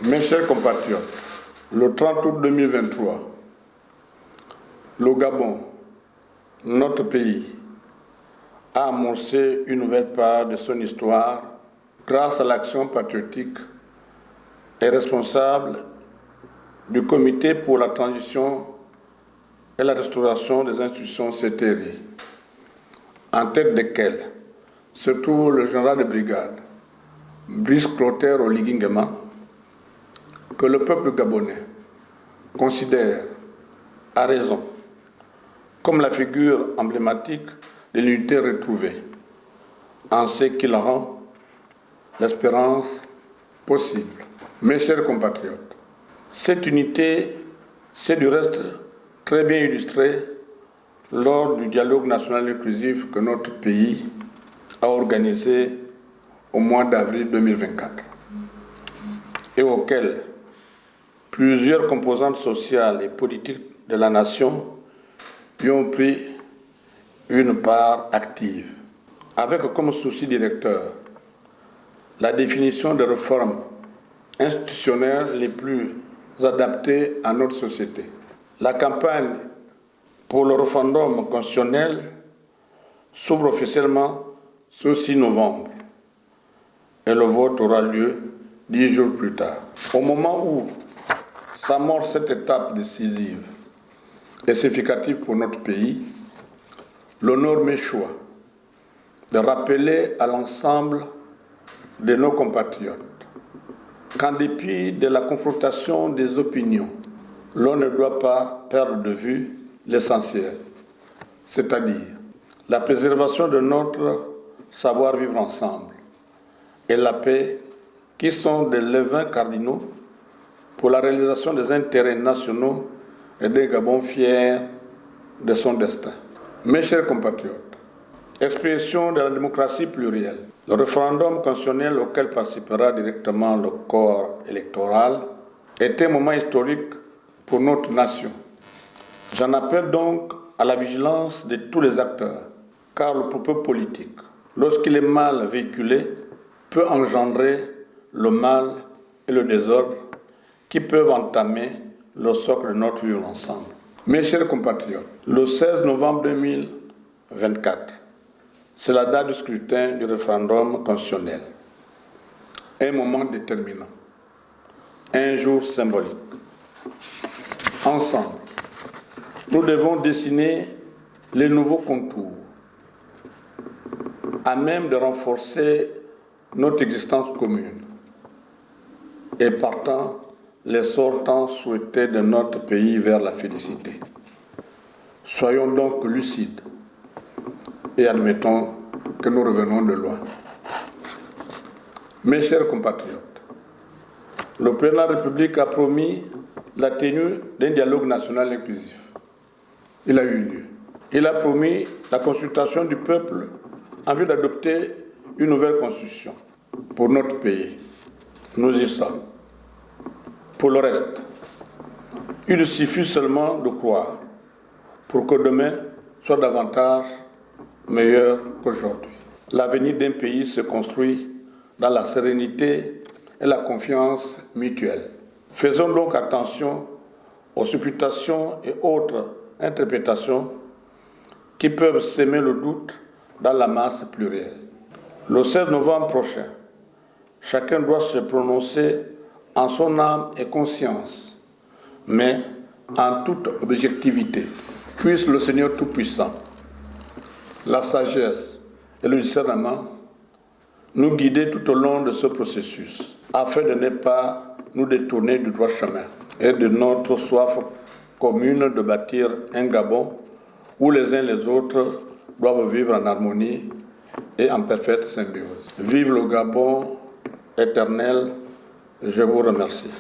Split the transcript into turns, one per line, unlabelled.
Mes chers compatriotes, le 30 août 2023, le Gabon, notre pays, a amorcé une nouvelle page de son histoire grâce à l'action patriotique et responsable du Comité pour la transition et la restauration des institutions CTRI, en tête desquelles se trouve le général de brigade Brice Clotaire Oligui Nguema, que le peuple gabonais considère, à raison, comme la figure emblématique de l'unité retrouvée, en ce qu'il rend l'espérance possible. Mes chers compatriotes, cette unité s'est du reste très bien illustrée lors du dialogue national inclusif que notre pays a organisé au mois d'avril 2024 et auquel plusieurs composantes sociales et politiques de la nation y ont pris une part active, avec comme souci directeur la définition des réformes institutionnelles les plus adaptées à notre société. La campagne pour le référendum constitutionnel s'ouvre officiellement ce 6 novembre et le vote aura lieu 10 jours plus tard. Au moment où s'amorce cette étape décisive et significative pour notre pays, l'honneur m'échoit de rappeler à l'ensemble de nos compatriotes qu'en dépit de la confrontation des opinions, l'on ne doit pas perdre de vue l'essentiel, c'est-à-dire la préservation de notre savoir-vivre ensemble et la paix, qui sont des levains cardinaux pour la réalisation des intérêts nationaux et des Gabon fiers de son destin. Mes chers compatriotes, expression de la démocratie plurielle, le référendum constitutionnel auquel participera directement le corps électoral est un moment historique pour notre nation. J'en appelle donc à la vigilance de tous les acteurs, car le propos politique, lorsqu'il est mal véhiculé, peut engendrer le mal et le désordre qui peuvent entamer le socle de notre vivre ensemble. Mes chers compatriotes, le 16 novembre 2024, c'est la date du scrutin du référendum constitutionnel. Un moment déterminant, un jour symbolique. Ensemble, nous devons dessiner les nouveaux contours à même de renforcer notre existence commune et partant l'essor tant souhaité de notre pays vers la félicité. Soyons donc lucides et admettons que nous revenons de loin. Mes chers compatriotes, le président de la République a promis la tenue d'un dialogue national inclusif. Il a eu lieu. Il a promis la consultation du peuple en vue d'adopter une nouvelle constitution pour notre pays. Nous y sommes. Pour le reste, il suffit seulement de croire pour que demain soit davantage meilleur qu'aujourd'hui. L'avenir d'un pays se construit dans la sérénité et la confiance mutuelle. Faisons donc attention aux supputations et autres interprétations qui peuvent semer le doute dans la masse plurielle. Le 16 novembre prochain, chacun doit se prononcer en son âme et conscience, mais en toute objectivité. Puisse le Seigneur Tout-Puissant, la sagesse et le discernement nous guider tout au long de ce processus, afin de ne pas nous détourner du droit chemin et de notre soif commune de bâtir un Gabon où les uns et les autres doivent vivre en harmonie et en parfaite symbiose. Vive le Gabon éternel, je vous remercie.